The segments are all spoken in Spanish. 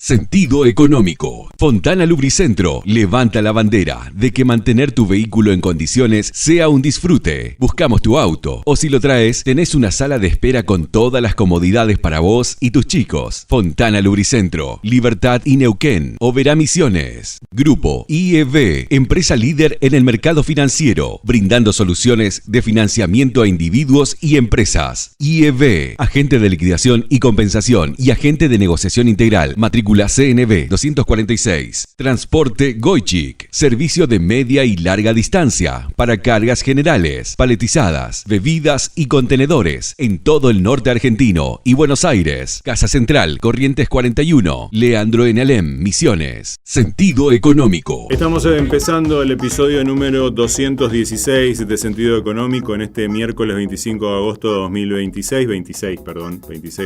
Sentido económico. Fontana Lubricentro levanta la bandera de que mantener tu vehículo en condiciones sea un disfrute. Buscamos tu auto o si lo traes, tenés una sala de espera con todas las comodidades para vos y tus chicos. Fontana Lubricentro, Libertad y Neuquén, Oberá Misiones. Grupo IEB, empresa líder en el mercado financiero, brindando soluciones de financiamiento a individuos y empresas. IEB, agente de liquidación y compensación y agente de negociación integral, matrícula CNB 246. Transporte Goichik, servicio de media y larga distancia para cargas generales, paletizadas, bebidas y contenedores en todo el norte argentino y Buenos Aires. Casa Central, Corrientes 41, Leandro en Alem, Misiones. Sentido económico. Estamos empezando el episodio número 216 de Sentido Económico en este miércoles 25 de agosto de 26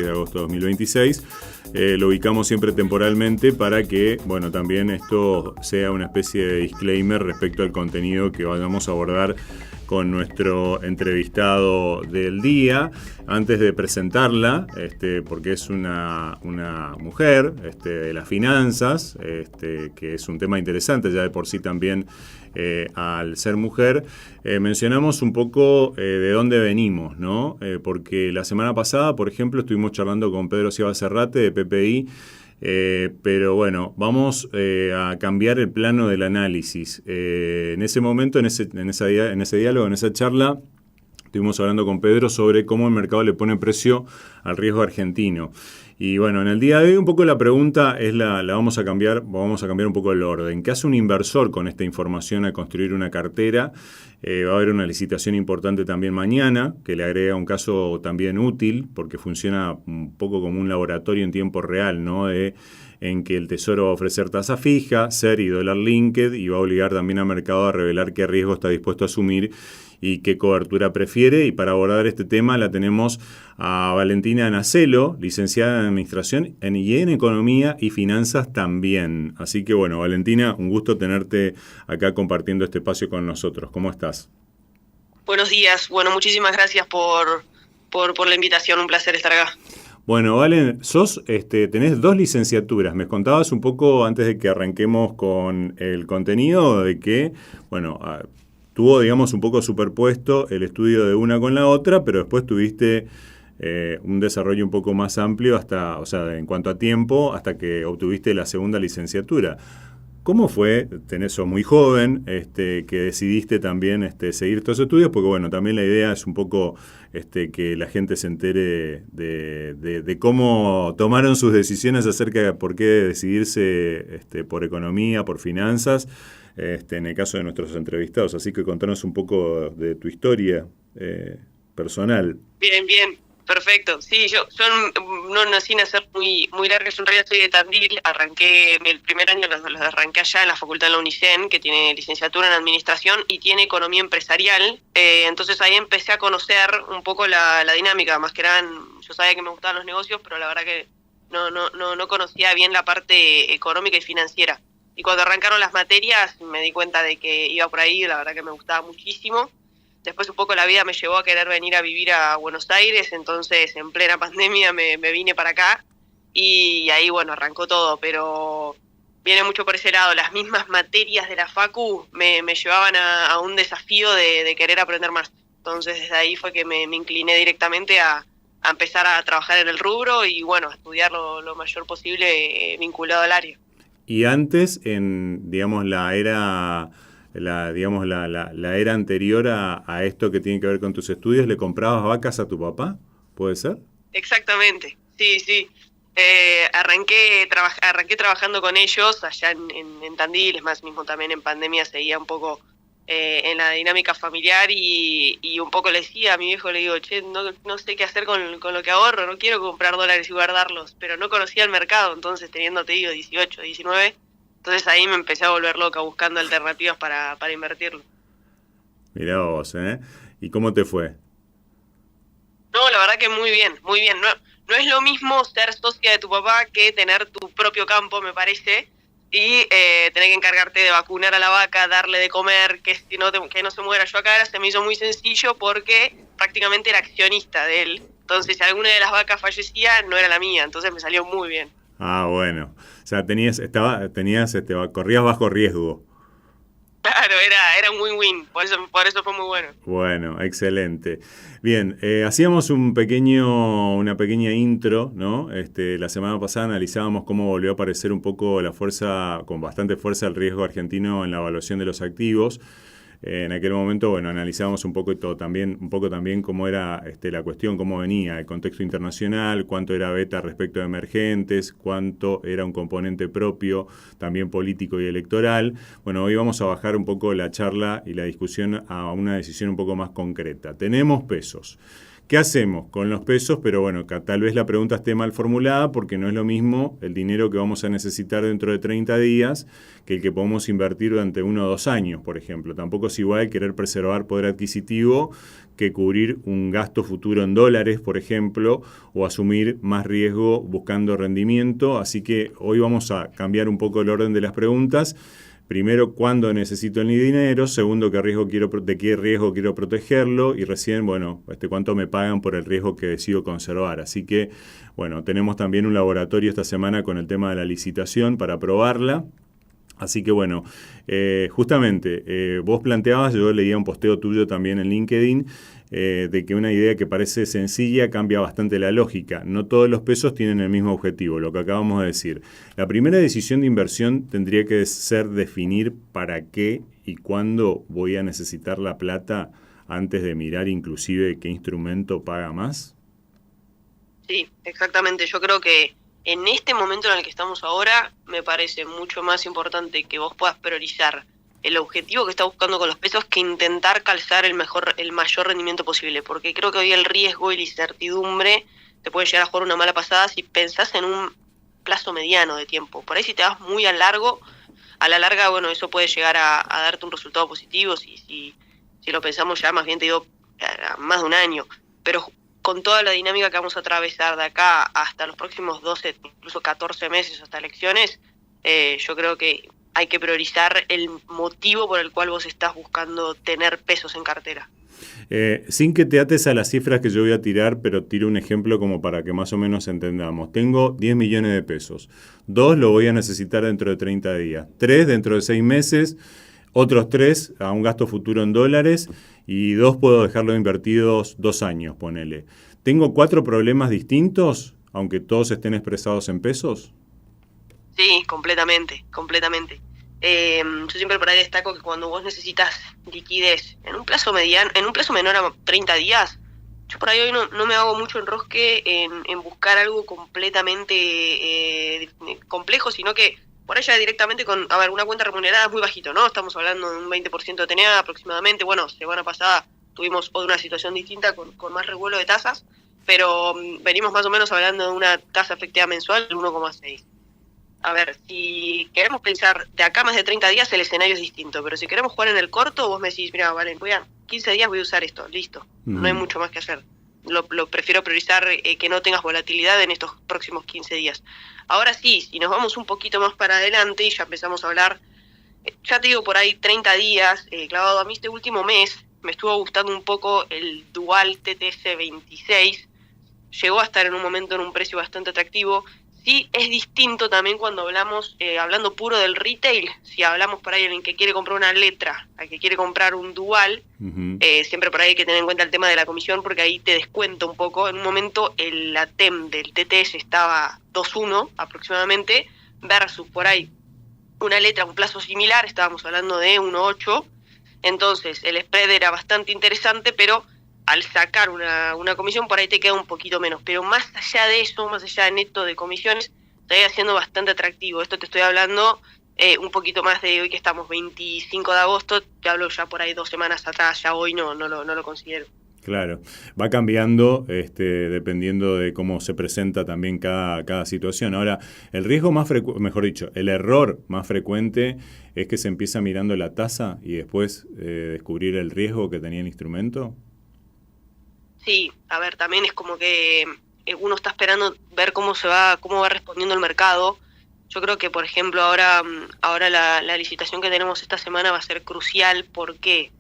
de agosto de 2026. Lo ubicamos siempre temporalmente para que, bueno, también esto sea una especie de disclaimer respecto al contenido que vayamos a abordar con nuestro entrevistado del día. Antes de presentarla, porque es una mujer de las finanzas, que es un tema interesante ya de por sí también al ser mujer, mencionamos un poco de dónde venimos, ¿no? Porque la semana pasada, por ejemplo, estuvimos charlando con Pedro Ciaba Serrate de PPI, pero bueno, vamos a cambiar el plano del análisis. En ese momento, en ese diálogo, en esa charla, estuvimos hablando con Pedro sobre cómo el mercado le pone precio al riesgo argentino. Y bueno, en el día de hoy un poco la pregunta es la vamos a cambiar un poco el orden. ¿Qué hace un inversor con esta información al construir una cartera? Va a haber una licitación importante también mañana, que le agrega un caso también útil, porque funciona un poco como un laboratorio en tiempo real, ¿no? En que el Tesoro va a ofrecer tasa fija, SER y dólar linked, y va a obligar también al mercado a revelar qué riesgo está dispuesto a asumir y qué cobertura prefiere. Y para abordar este tema la tenemos a Valentina Nacelo, licenciada en Administración y en Economía y Finanzas también. Así que bueno, Valentina, un gusto tenerte acá compartiendo este espacio con nosotros. ¿Cómo estás? Buenos días. Bueno, muchísimas gracias por la invitación. Un placer estar acá. Bueno, Valen, tenés 2 licenciaturas. Me contabas un poco antes de que arranquemos con el contenido de que, bueno, tuvo, digamos, un poco superpuesto el estudio de una con la otra, pero después tuviste un desarrollo un poco más amplio en cuanto a tiempo, hasta que obtuviste la segunda licenciatura. ¿Cómo fue? Sos muy joven, que decidiste también seguir estos estudios, porque bueno, también la idea es un poco que la gente se entere de cómo tomaron sus decisiones acerca de por qué decidirse por economía, por finanzas, en el caso de nuestros entrevistados. Así que contanos un poco de tu historia personal. Bien. Perfecto. Sí, yo no nací en hacer muy larga, yo en realidad soy de Tandil, arranqué el primer año, los arranqué allá en la facultad de la UNICEN, que tiene licenciatura en Administración y tiene Economía Empresarial, entonces ahí empecé a conocer un poco la dinámica, más que nada, yo sabía que me gustaban los negocios, pero la verdad que no conocía bien la parte económica y financiera. Y cuando arrancaron las materias me di cuenta de que iba por ahí, la verdad que me gustaba muchísimo. Después un poco la vida me llevó a querer venir a vivir a Buenos Aires, entonces en plena pandemia me vine para acá y ahí, bueno, arrancó todo, pero viene mucho por ese lado. Las mismas materias de la facu me llevaban a un desafío de querer aprender más. Entonces desde ahí fue que me incliné directamente a empezar a trabajar en el rubro y, bueno, a estudiar lo mayor posible vinculado al área. Y antes, en, digamos, la era anterior a esto que tiene que ver con tus estudios, ¿le comprabas vacas a tu papá? ¿Puede ser? Exactamente, sí. Arranqué trabajando con ellos allá en Tandil, es más, mismo también en pandemia seguía un poco en la dinámica familiar y un poco le decía a mi viejo, le digo, no sé qué hacer con lo que ahorro, no quiero comprar dólares y guardarlos, pero no conocía el mercado, entonces teniendo, te digo, 18, 19... Entonces ahí me empecé a volver loca buscando alternativas para invertirlo. Mirá vos, ¿eh? ¿Y cómo te fue? No, la verdad que muy bien. No es lo mismo ser socia de tu papá que tener tu propio campo, me parece, y tener que encargarte de vacunar a la vaca, darle de comer, que no se muera. Yo acá se me hizo muy sencillo porque prácticamente era accionista de él. Entonces, si alguna de las vacas fallecía, no era la mía. Entonces me salió muy bien. Ah, bueno. O sea, corrías bajo riesgo. Claro, era un win-win, por eso fue muy bueno. Bueno, excelente. Bien, hacíamos una pequeña intro, ¿no? La semana pasada analizábamos cómo volvió a aparecer un poco con bastante fuerza, el riesgo argentino en la evaluación de los activos. En aquel momento, bueno, analizábamos un poco también cómo era la cuestión, cómo venía el contexto internacional, cuánto era beta respecto de emergentes, cuánto era un componente propio, también político y electoral. Bueno, hoy vamos a bajar un poco la charla y la discusión a una decisión un poco más concreta. Tenemos pesos. ¿Qué hacemos con los pesos? Pero bueno, tal vez la pregunta esté mal formulada porque no es lo mismo el dinero que vamos a necesitar dentro de 30 días que el que podemos invertir durante 1 o 2 años, por ejemplo. Tampoco es igual querer preservar poder adquisitivo que cubrir un gasto futuro en dólares, por ejemplo, o asumir más riesgo buscando rendimiento. Así que hoy vamos a cambiar un poco el orden de las preguntas. Primero, ¿cuándo necesito el dinero? Segundo, de qué riesgo quiero protegerlo? Y recién, bueno, ¿cuánto me pagan por el riesgo que decido conservar? Así que, bueno, tenemos también un laboratorio esta semana con el tema de la licitación para probarla. Así que, bueno, justamente, vos planteabas, yo leía un posteo tuyo también en LinkedIn, de que una idea que parece sencilla cambia bastante la lógica. No todos los pesos tienen el mismo objetivo, lo que acabamos de decir. La primera decisión de inversión tendría que ser definir para qué y cuándo voy a necesitar la plata antes de mirar inclusive qué instrumento paga más. Sí, exactamente. Yo creo que en este momento en el que estamos ahora, me parece mucho más importante que vos puedas priorizar el objetivo que estás buscando con los pesos que intentar calzar el mayor rendimiento posible, porque creo que hoy el riesgo y la incertidumbre te puede llegar a jugar una mala pasada si pensás en un plazo mediano de tiempo. Por ahí si te vas muy a la larga, bueno, eso puede llegar a darte un resultado positivo, si lo pensamos ya, más bien te digo, a más de un año, pero con toda la dinámica que vamos a atravesar de acá hasta los próximos 12, incluso 14 meses hasta elecciones, yo creo que hay que priorizar el motivo por el cual vos estás buscando tener pesos en cartera. Sin que te ates a las cifras que yo voy a tirar, pero tiro un ejemplo como para que más o menos entendamos. Tengo 10 millones de pesos. 2 lo voy a necesitar dentro de 30 días. 3 dentro de 6 meses. Otros 3 a un gasto futuro en dólares. Y 2 puedo dejarlo invertidos 2 años, ponele. ¿Tengo 4 problemas distintos, aunque todos estén expresados en pesos? Sí, completamente. Yo siempre por ahí destaco que cuando vos necesitas liquidez en un plazo menor a 30 días, yo por ahí hoy no me hago mucho enrosque en buscar algo completamente complejo, sino que por allá directamente una cuenta remunerada es muy bajito, ¿no? Estamos hablando de un 20% de TNA aproximadamente. Bueno, semana pasada tuvimos una situación distinta con más revuelo de tasas, pero venimos más o menos hablando de una tasa efectiva mensual del 1,6. A ver, si queremos pensar de acá más de 30 días, el escenario es distinto, pero si queremos jugar en el corto, vos me decís, mira, vale, 15 días voy a usar esto, listo, no hay mucho más que hacer. Lo prefiero priorizar que no tengas volatilidad en estos próximos 15 días. Ahora sí, si nos vamos un poquito más para adelante y ya empezamos a hablar, ya te digo por ahí 30 días, clavado a mí este último mes, me estuvo gustando un poco el Dual TTS 26, llegó a estar en un momento en un precio bastante atractivo. Sí, es distinto también cuando hablamos, hablando puro del retail, si hablamos por ahí en el que quiere comprar una letra, al que quiere comprar un dual, siempre por ahí hay que tener en cuenta el tema de la comisión, porque ahí te descuenta un poco. En un momento la TEM del TTS estaba 2.1 aproximadamente, versus por ahí una letra a un plazo similar, estábamos hablando de 1.8, entonces el spread era bastante interesante, pero al sacar una comisión por ahí te queda un poquito menos, pero más allá de eso, más allá de neto de comisiones, está siendo bastante atractivo. Esto te estoy hablando un poquito más de hoy que estamos 25 de agosto, te hablo ya por ahí 2 semanas atrás, ya hoy no lo considero. Claro, va cambiando dependiendo de cómo se presenta también cada situación. Ahora, el riesgo el error más frecuente es que se empieza mirando la tasa y después descubrir el riesgo que tenía el instrumento. Sí, a ver, también es como que uno está esperando ver cómo va respondiendo el mercado. Yo creo que, por ejemplo, ahora la licitación que tenemos esta semana va a ser crucial. ¿Por qué?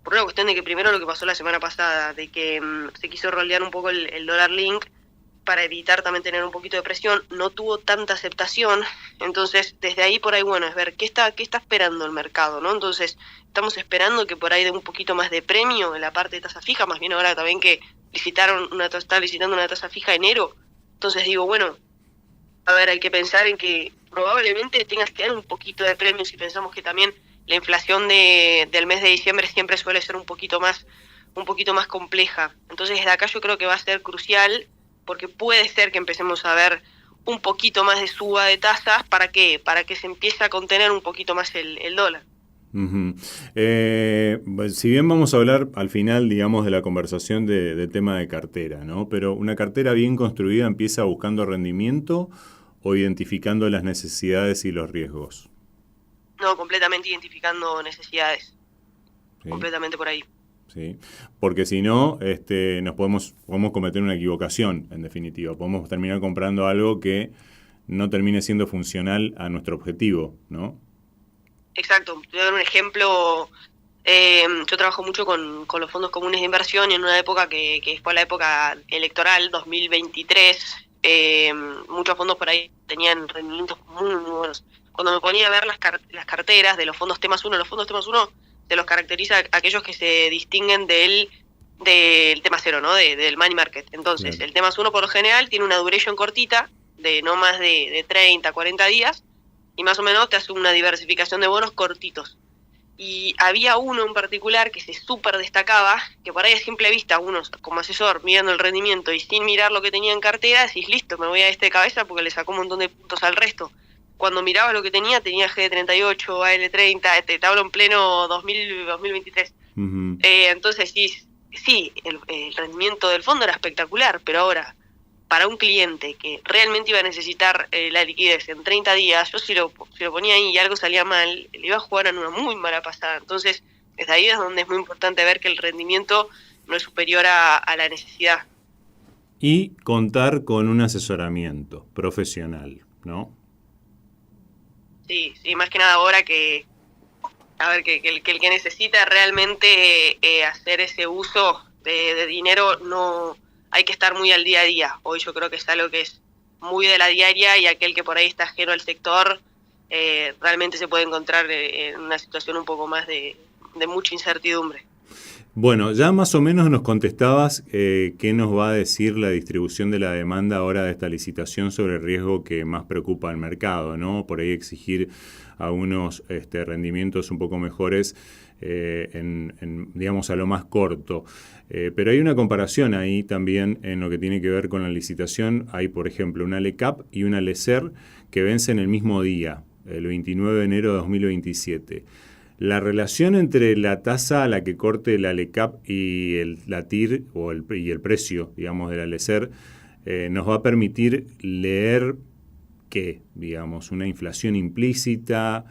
Por una cuestión de que primero lo que pasó la semana pasada, de que se quiso rolear un poco el dólar link, para evitar también tener un poquito de presión, no tuvo tanta aceptación. Entonces, desde ahí por ahí, bueno, es ver qué está esperando el mercado, ¿no? Entonces, estamos esperando que por ahí dé un poquito más de premio en la parte de tasa fija, más bien ahora también que están licitando una tasa fija enero. Entonces digo, bueno, a ver, hay que pensar en que probablemente tengas que dar un poquito de premio si pensamos que también la inflación del mes de diciembre siempre suele ser un poquito más compleja. Entonces, desde acá yo creo que va a ser crucial, porque puede ser que empecemos a ver un poquito más de suba de tasas. ¿Para qué? Para que se empiece a contener un poquito más el dólar. Uh-huh. Si bien vamos a hablar al final, digamos, de la conversación de tema de cartera, ¿no? Pero una cartera bien construida empieza buscando rendimiento o identificando las necesidades y los riesgos. No, completamente identificando necesidades. Sí. Completamente por ahí. Sí, porque si no, nos podemos cometer una equivocación, en definitiva. Podemos terminar comprando algo que no termine siendo funcional a nuestro objetivo, ¿no? Exacto. Te voy a dar un ejemplo. Yo trabajo mucho con los fondos comunes de inversión, y en una época que fue la época electoral, 2023, muchos fondos por ahí tenían rendimientos muy, muy buenos. Cuando me ponía a ver las carteras de los fondos T+1, los fondos T+1 se los caracteriza aquellos que se distinguen del T+0, ¿no? Del money market. Entonces, el T+1 por lo general tiene una duration cortita, de no más de 30, 40 días, y más o menos te hace una diversificación de bonos cortitos. Y había uno en particular que se súper destacaba, que por ahí a simple vista, uno como asesor mirando el rendimiento y sin mirar lo que tenía en cartera, decís, listo, me voy a de cabeza porque le sacó un montón de puntos al resto. Cuando mirabas lo que tenía G38, AL30, te hablo en pleno 2023. Uh-huh. Entonces sí, el rendimiento del fondo era espectacular, pero ahora, para un cliente que realmente iba a necesitar la liquidez en 30 días, yo si lo ponía ahí y algo salía mal, le iba a jugar en una muy mala pasada. Entonces, desde ahí es donde es muy importante ver que el rendimiento no es superior a la necesidad. Y contar con un asesoramiento profesional, ¿no? Sí, más que nada ahora que el que necesita realmente hacer ese uso de dinero, no hay que estar muy al día a día. Hoy yo creo que es algo que es muy de la diaria, y aquel que por ahí está ajeno al sector realmente se puede encontrar en una situación un poco más de mucha incertidumbre. Bueno, ya más o menos nos contestabas qué nos va a decir la distribución de la demanda ahora de esta licitación sobre el riesgo que más preocupa al mercado, ¿no? Por ahí exigir a unos rendimientos un poco mejores digamos, a lo más corto. Pero hay una comparación ahí también en lo que tiene que ver con la licitación. Hay, por ejemplo, una LECAP y una LECER que vencen el mismo día, el 29 de enero de 2027. La relación entre la tasa a la que corte la LECAP y la TIR y el precio, digamos, de la LECER nos va a permitir leer ¿qué? Digamos, una inflación implícita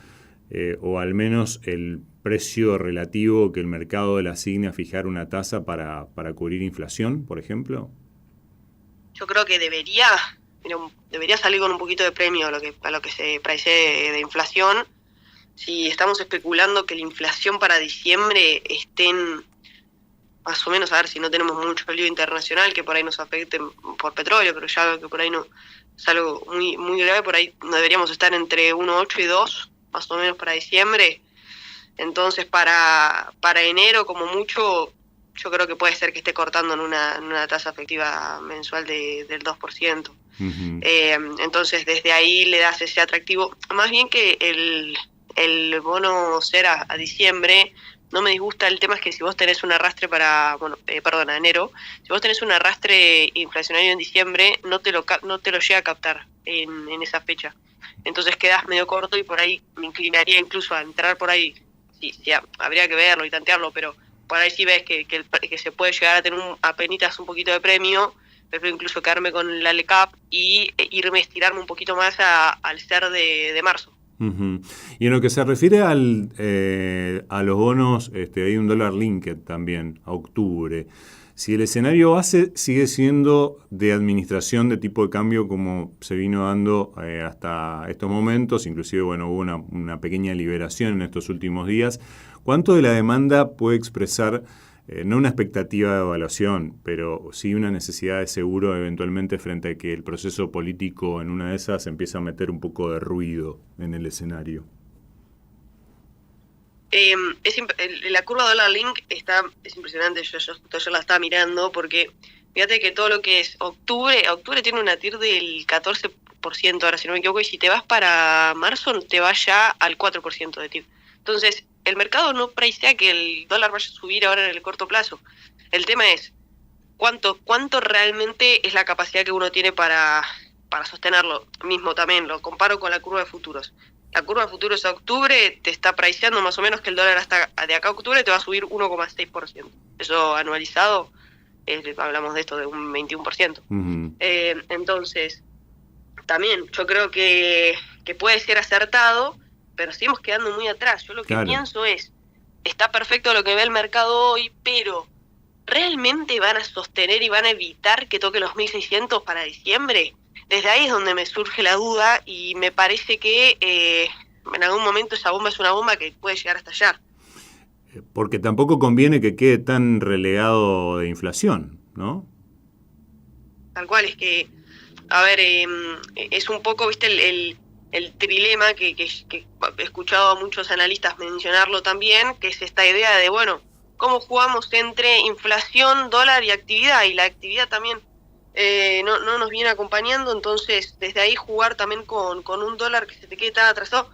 o al menos el precio relativo que el mercado le asigne a fijar una tasa para cubrir inflación, por ejemplo. Yo creo que debería salir con un poquito de premio a lo que se prevé de inflación. Si estamos especulando que la inflación para diciembre esté más o menos, a ver si no tenemos mucho lío internacional que por ahí nos afecte por petróleo, pero ya que por ahí no es algo muy, muy grave, por ahí no deberíamos estar entre 1,8 y 2, más o menos para diciembre. Entonces para enero como mucho, yo creo que puede ser que esté cortando en una tasa efectiva mensual del 2%. Uh-huh. Entonces desde ahí le das ese atractivo, más bien que el bono ser a diciembre. No me disgusta. El tema es que si vos tenés un arrastre a enero, si vos tenés un arrastre inflacionario en diciembre, no te lo llega a captar en esa fecha. Entonces quedás medio corto, y por ahí me inclinaría incluso a entrar por ahí. Sí, habría que verlo y tantearlo, pero por ahí sí ves que se puede llegar a tener apenitas un poquito de premio. Prefiero incluso quedarme con la LECAP y estirarme un poquito más al ser de marzo. Uh-huh. Y en lo que se refiere a los bonos, hay un dólar linked también, a octubre. Si el escenario base sigue siendo de administración de tipo de cambio como se vino dando hasta estos momentos, inclusive hubo una pequeña liberación en estos últimos días, ¿cuánto de la demanda puede expresar no una expectativa de evaluación, pero sí una necesidad de seguro eventualmente frente a que el proceso político en una de esas empieza a meter un poco de ruido en el escenario? La curva dólar link es impresionante, yo la estaba mirando porque fíjate que todo lo que es octubre tiene una TIR del 14%, ahora si no me equivoco, y si te vas para marzo te vas ya al 4% de TIR. Entonces, el mercado no pricea que el dólar vaya a subir ahora en el corto plazo. El tema es cuánto realmente es la capacidad que uno tiene para sostenerlo. Mismo también lo comparo con la curva de futuros. La curva de futuros a octubre te está priceando más o menos que el dólar hasta de acá a octubre te va a subir 1,6%. Eso anualizado, hablamos de esto de un 21%. Uh-huh. Entonces, también yo creo que puede ser acertado, pero seguimos quedando muy atrás. Yo lo que pienso es, está perfecto lo que ve el mercado hoy, pero ¿realmente van a sostener y van a evitar que toque los 1.600 para diciembre? Desde ahí es donde me surge la duda y me parece que en algún momento esa bomba es una bomba que puede llegar a estallar. Porque tampoco conviene que quede tan relegado de inflación, ¿no? Tal cual, es que, a ver, es un poco, viste, el trilema que he escuchado a muchos analistas mencionarlo también, que es esta idea de, bueno, ¿cómo jugamos entre inflación, dólar y actividad? Y la actividad también no nos viene acompañando, entonces desde ahí jugar también con un dólar que se te quede tan atrasado,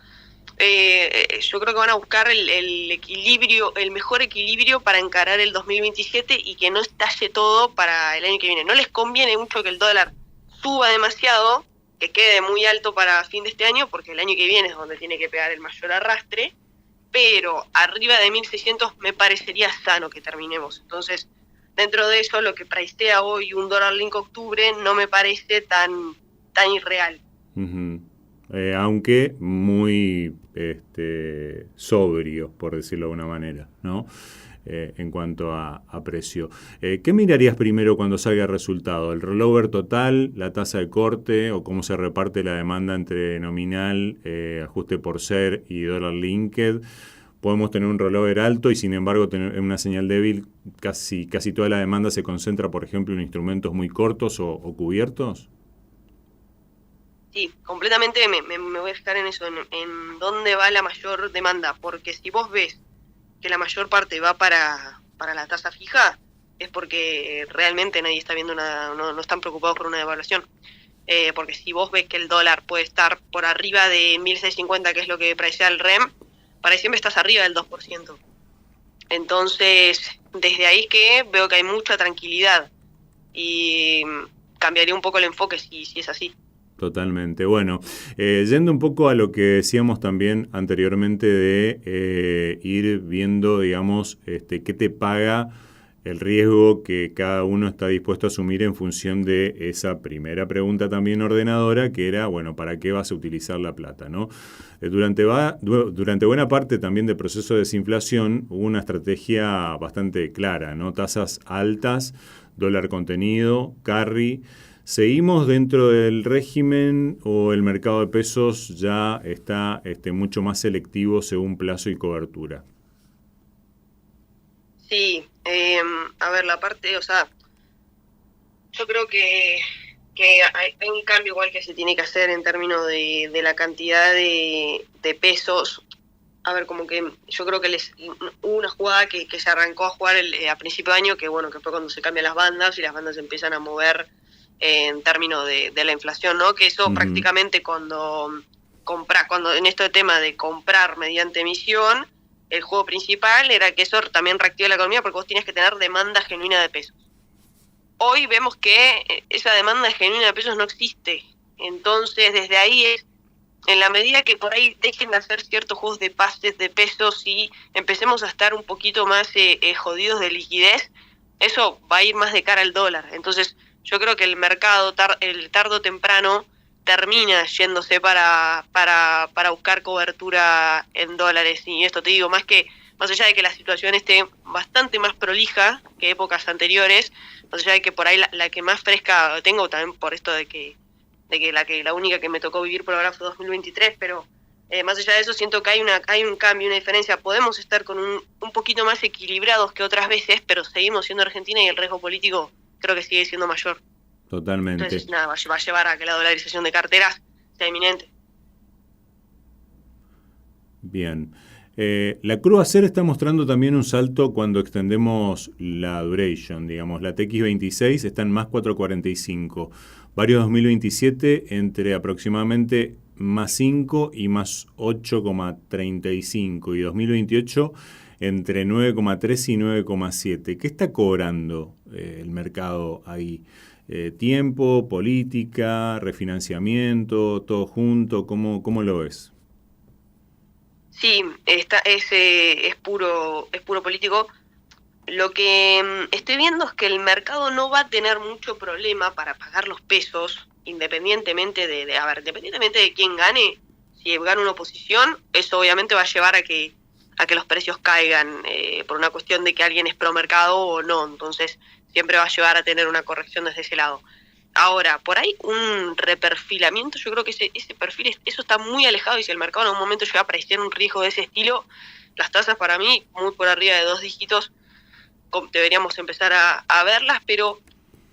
yo creo que van a buscar el equilibrio, el mejor equilibrio para encarar el 2027 y que no estalle todo para el año que viene. No les conviene mucho que el dólar suba demasiado, que quede muy alto para fin de este año, porque el año que viene es donde tiene que pegar el mayor arrastre, pero arriba de 1.600 me parecería sano que terminemos. Entonces, dentro de eso, lo que pricea hoy un dólar link octubre no me parece tan irreal. Uh-huh. Aunque muy sobrio, por decirlo de alguna manera, ¿no? En cuanto a precio. ¿Qué mirarías primero cuando salga el resultado? ¿El rollover total, la tasa de corte o cómo se reparte la demanda entre nominal, ajuste por ser y dólar linked? Podemos tener un rollover alto y sin embargo tener una señal débil. Casi toda la demanda se concentra, por ejemplo, en instrumentos muy cortos o cubiertos. Sí, completamente me voy a fijar en eso, en dónde va la mayor demanda, porque si vos ves que la mayor parte va para la tasa fija, es porque realmente nadie está viendo no están preocupados por una devaluación. Porque si vos ves que el dólar puede estar por arriba de 1.650, que es lo que pricea el REM, para siempre estás arriba del 2%. Entonces, desde ahí que veo que hay mucha tranquilidad y cambiaría un poco el enfoque si es así. Totalmente. Bueno, yendo un poco a lo que decíamos también anteriormente de ir viendo, digamos, qué te paga el riesgo que cada uno está dispuesto a asumir en función de esa primera pregunta también ordenadora, que era, bueno, ¿para qué vas a utilizar la plata, no? Durante buena parte también del proceso de desinflación hubo una estrategia bastante clara, ¿no? Tasas altas, dólar contenido, carry. ¿Seguimos dentro del régimen o el mercado de pesos ya está mucho más selectivo según plazo y cobertura? Sí, a ver, la parte, o sea, yo creo que hay un cambio igual que se tiene que hacer en términos de la cantidad de pesos. A ver, como que yo creo que hubo una jugada que se arrancó a jugar a principio de año, que bueno, que fue cuando se cambian las bandas y las bandas se empiezan a mover en términos de la inflación, ¿no? Que eso prácticamente cuando en este tema de comprar mediante emisión, el juego principal era que eso también reactive la economía porque vos tenías que tener demanda genuina de pesos. Hoy vemos que esa demanda genuina de pesos no existe. Entonces, desde ahí en la medida que por ahí dejen de hacer ciertos juegos de pases de pesos y empecemos a estar un poquito más jodidos de liquidez, eso va a ir más de cara al dólar. Entonces, yo creo que el mercado, tarde o temprano, termina yéndose para buscar cobertura en dólares. Y esto te digo, más allá de que la situación esté bastante más prolija que épocas anteriores, más allá de que por ahí la que más fresca tengo, también por esto de que la única que me tocó vivir por ahora fue 2023, pero Más allá de eso, siento que hay un cambio, una diferencia. Podemos estar con un poquito más equilibrados que otras veces, pero seguimos siendo Argentina y el riesgo político creo que sigue siendo mayor. Totalmente. Entonces, nada, va a llevar a que la dolarización de carteras sea inminente. Bien. La curva CER está mostrando también un salto cuando extendemos la duration, digamos. La TX26 está en más 4,45. Varios 2027 entre aproximadamente más 5 y más 8,35. Y 2028 entre 9,3 y 9,7. ¿Qué está cobrando el mercado ahí? ¿Tiempo, política, refinanciamiento, todo junto? ¿Cómo lo ves? Sí, es puro político. Lo que estoy viendo es que el mercado no va a tener mucho problema para pagar los pesos, independientemente independientemente de quién gane. Si gana una oposición, eso obviamente va a llevar a que los precios caigan por una cuestión de que alguien es pro mercado o no. Entonces siempre va a llevar a tener una corrección desde ese lado. Ahora, por ahí un reperfilamiento, yo creo que ese perfil, eso está muy alejado, y si el mercado en algún momento llega a aparecer un riesgo de ese estilo, las tasas para mí, muy por arriba de 2 dígitos, deberíamos empezar a verlas, pero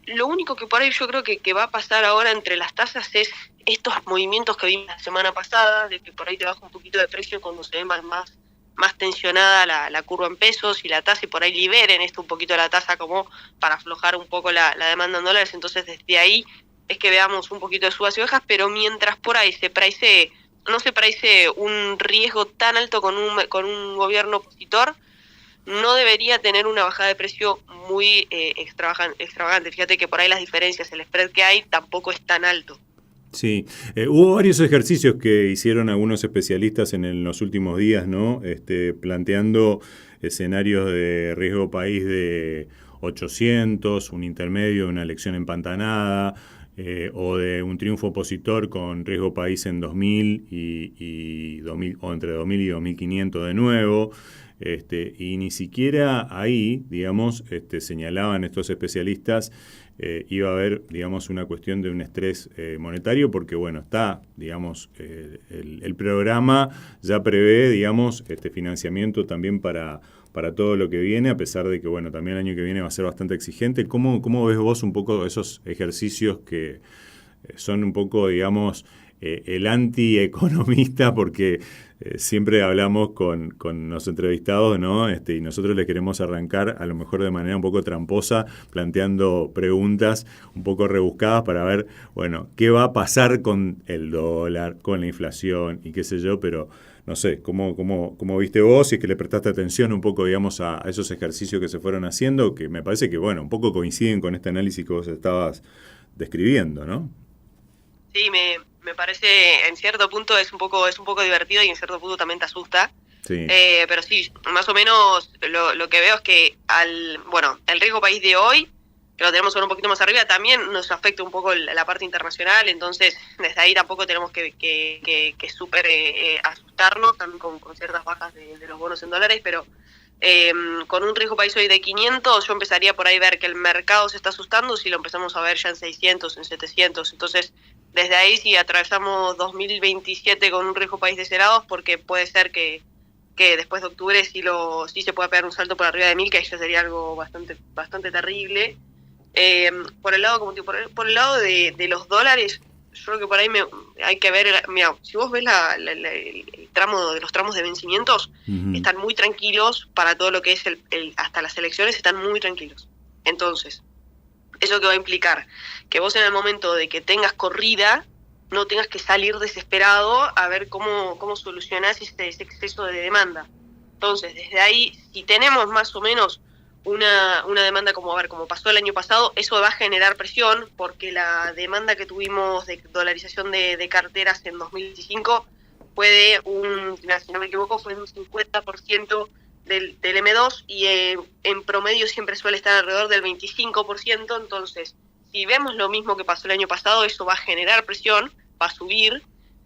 lo único que por ahí yo creo que va a pasar ahora entre las tasas es estos movimientos que vimos la semana pasada, de que por ahí te baja un poquito de precio cuando se ve más tensionada la curva en pesos y la tasa, y por ahí liberen un poquito la tasa como para aflojar un poco la demanda en dólares. Entonces desde ahí es que veamos un poquito de subas y bajas, pero mientras por ahí no se price un riesgo tan alto con un gobierno opositor, no debería tener una bajada de precio muy extravagante. Fíjate que por ahí las diferencias, el spread que hay tampoco es tan alto. Sí, hubo varios ejercicios que hicieron algunos especialistas en los últimos días, ¿no? Planteando escenarios de riesgo país de 800, un intermedio, una elección empantanada, o de un triunfo opositor con riesgo país en 2000 y 2000, o entre 2000 y 2500 de nuevo. Y ni siquiera ahí, digamos, señalaban estos especialistas, iba a haber, digamos, una cuestión de un estrés monetario, porque, bueno, está, digamos, el programa ya prevé, digamos, financiamiento también para todo lo que viene, a pesar de que, bueno, también el año que viene va a ser bastante exigente. ¿Cómo ves vos un poco esos ejercicios que son un poco, digamos, el antieconomista? Porque siempre hablamos con los entrevistados, ¿no? Y nosotros les queremos arrancar, a lo mejor de manera un poco tramposa, planteando preguntas un poco rebuscadas para ver, bueno, qué va a pasar con el dólar, con la inflación y qué sé yo, pero no sé, ¿cómo viste vos? Si es que le prestaste atención un poco, digamos, a esos ejercicios que se fueron haciendo, que me parece que, bueno, un poco coinciden con este análisis que vos estabas describiendo, ¿no? Sí, me parece, en cierto punto es un poco divertido, y en cierto punto también te asusta. Sí. Pero sí, más o menos lo que veo es que el riesgo país de hoy, que lo tenemos ahora un poquito más arriba, también nos afecta un poco la parte internacional. Entonces desde ahí tampoco tenemos que súper asustarnos, también con ciertas bajas de los bonos en dólares, pero con un riesgo país hoy de 500, yo empezaría por ahí a ver que el mercado se está asustando si lo empezamos a ver ya en 600, en 700. Entonces desde ahí, si atravesamos 2027 con un riesgo país de cerados, porque puede ser que después de octubre sí se pueda pegar un salto por arriba de 1000, que eso sería algo bastante terrible. Por el lado de los dólares, yo creo que por ahí hay que ver, mira, si vos ves el tramo de los tramos de vencimientos, uh-huh, están muy tranquilos para todo lo que es hasta las elecciones, están muy tranquilos. Entonces, ¿eso qué va a implicar? Que vos en el momento de que tengas corrida, no tengas que salir desesperado a ver cómo solucionás ese exceso de demanda. Entonces, desde ahí, si tenemos más o menos una demanda como pasó el año pasado, eso va a generar presión, porque la demanda que tuvimos de dolarización de carteras en 2025 fue si no me equivoco, fue un 50% del M2, y en promedio siempre suele estar alrededor del 25%. Entonces, si vemos lo mismo que pasó el año pasado, eso va a generar presión, va a subir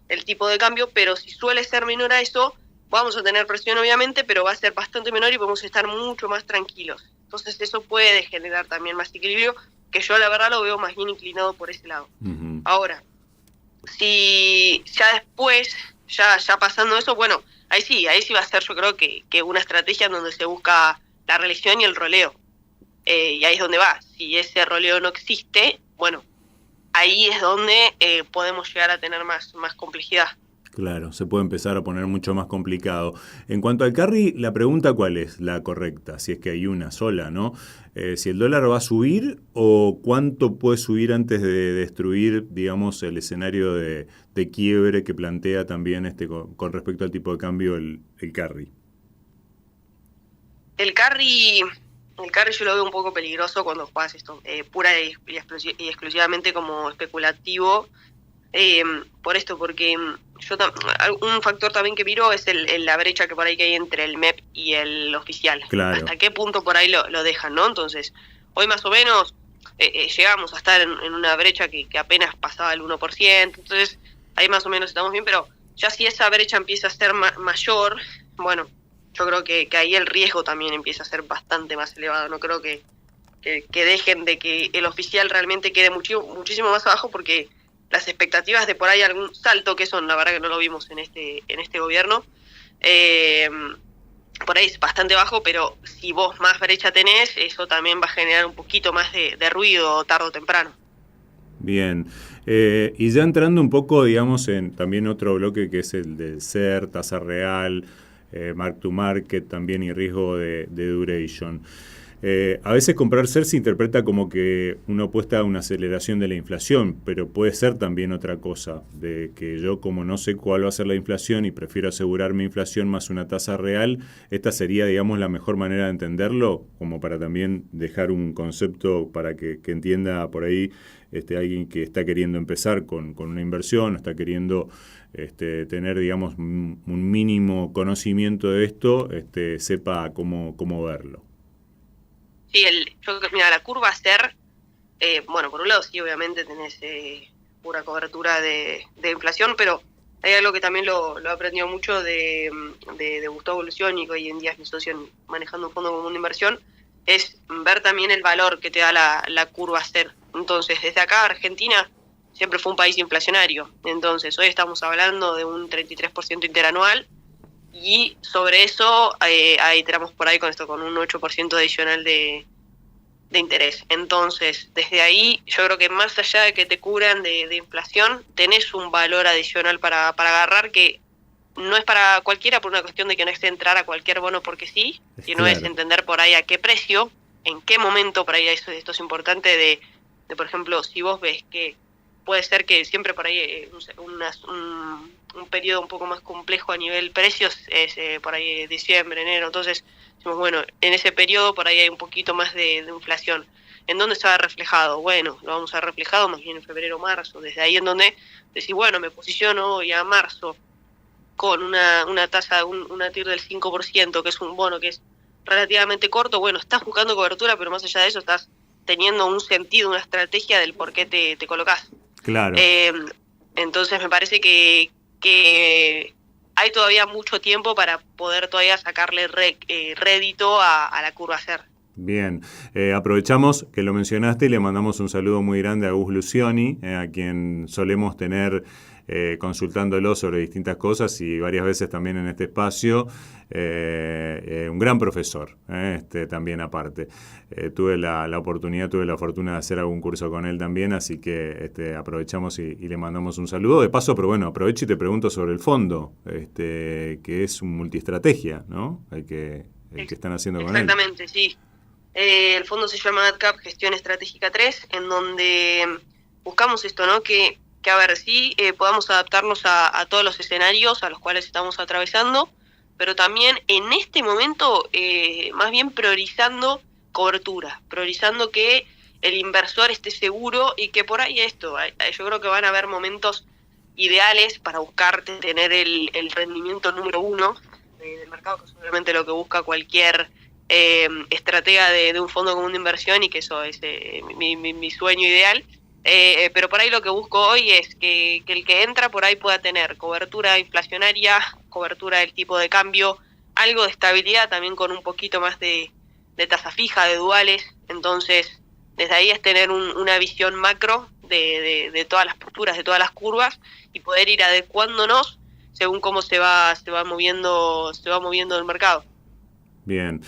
el tipo de cambio, pero si suele ser menor a eso, vamos a tener presión obviamente, pero va a ser bastante menor y podemos estar mucho más tranquilos. Entonces eso puede generar también más equilibrio, que yo la verdad lo veo más bien inclinado por ese lado. Uh-huh. Ahora, si ya después ya pasando eso, bueno, ahí sí va a ser, yo creo que una estrategia en donde se busca la reelección y el roleo. Y ahí es donde va. Si ese roleo no existe, bueno, ahí es donde podemos llegar a tener más complejidad. Claro, se puede empezar a poner mucho más complicado. En cuanto al carry, la pregunta ¿cuál es la correcta? Si es que hay una sola, ¿no? Si el dólar va a subir o cuánto puede subir antes de destruir, digamos, el escenario de quiebre que plantea también con respecto al tipo de cambio el carry. El carry yo lo veo un poco peligroso cuando juegas esto, pura y exclusivamente como especulativo. Por esto, porque un factor también que miro es la brecha que por ahí que hay entre el MEP y el oficial. Claro. Hasta qué punto por ahí lo dejan, ¿no? Entonces, hoy más o menos llegamos a estar en una brecha que apenas pasaba el 1%, entonces ahí más o menos estamos bien, pero ya si esa brecha empieza a ser mayor, bueno, yo creo que ahí el riesgo también empieza a ser bastante más elevado. No creo que dejen de que el oficial realmente quede muchísimo más abajo, porque las expectativas de por ahí algún salto, que son, la verdad que no lo vimos en este gobierno, por ahí es bastante bajo, pero si vos más brecha tenés, eso también va a generar un poquito más de ruido tarde o temprano. Bien, y ya entrando un poco, digamos, en también otro bloque que es el del SER, tasa real, mark to market también y riesgo de duration. A veces comprar SER se interpreta como que uno apuesta a una aceleración de la inflación, pero puede ser también otra cosa, de que yo como no sé cuál va a ser la inflación y prefiero asegurar mi inflación más una tasa real, esta sería, digamos, la mejor manera de entenderlo, como para también dejar un concepto para que entienda por ahí alguien que está queriendo empezar con una inversión, está queriendo tener, digamos, un mínimo conocimiento de esto, sepa cómo verlo. Sí, yo creo que la curva SER, bueno, por un lado sí, obviamente tenés pura cobertura de inflación, pero hay algo que también lo he aprendido mucho de Gustavo Lucioni, que hoy en día es mi socio manejando un fondo común de inversión, es ver también el valor que te da la curva SER. Entonces, desde acá, Argentina siempre fue un país inflacionario. Entonces, hoy estamos hablando de un 33% interanual, y sobre eso ahí tenemos por ahí con un 8% adicional de interés. Entonces, desde ahí, yo creo que más allá de que te cubran de inflación, tenés un valor adicional para agarrar, que no es para cualquiera, por una cuestión de que no es entrar a cualquier bono porque sí, sino claro, es entender por ahí a qué precio, en qué momento. Por ahí esto es importante de por ejemplo, si vos ves que puede ser que siempre por ahí un periodo un poco más complejo a nivel precios es por ahí diciembre, enero. Entonces decimos, bueno, en ese periodo por ahí hay un poquito más de inflación. ¿En dónde se va reflejado? Bueno, lo vamos a ver reflejado más bien en febrero, marzo. Desde ahí en donde decís, bueno, me posiciono hoy a marzo con una tasa, una TIR del 5%, que es un bono que es relativamente corto. Bueno, estás buscando cobertura, pero más allá de eso estás teniendo un sentido, una estrategia del por qué te colocás. Claro. Entonces me parece que hay todavía mucho tiempo para poder todavía sacarle rédito a la curva SER. Bien, aprovechamos que lo mencionaste y le mandamos un saludo muy grande a Gus Lucioni, a quien solemos tener consultándolo sobre distintas cosas y varias veces también en este espacio. Un gran profesor, también aparte. Tuve la fortuna de hacer algún curso con él también, así que aprovechamos y le mandamos un saludo. De paso, pero bueno, aprovecho y te pregunto sobre el fondo, que es un multiestrategia, ¿no? El que están haciendo con él. Exactamente, sí. El fondo se llama AdCap Gestión Estratégica 3, en donde buscamos esto, ¿no? Que a ver, sí podamos adaptarnos a todos los escenarios a los cuales estamos atravesando, pero también en este momento más bien priorizando cobertura, priorizando que el inversor esté seguro y que por ahí yo creo que van a haber momentos ideales para buscar tener el rendimiento número uno del mercado, que es obviamente lo que busca cualquier estratega de un fondo común de inversión, y que eso es mi sueño ideal. Pero por ahí lo que busco hoy es que el que entra por ahí pueda tener cobertura inflacionaria, cobertura del tipo de cambio, algo de estabilidad también con un poquito más de tasa fija, de duales. Entonces, desde ahí es tener una visión macro de todas las posturas, de todas las curvas, y poder ir adecuándonos según cómo se va moviendo el mercado. Bien,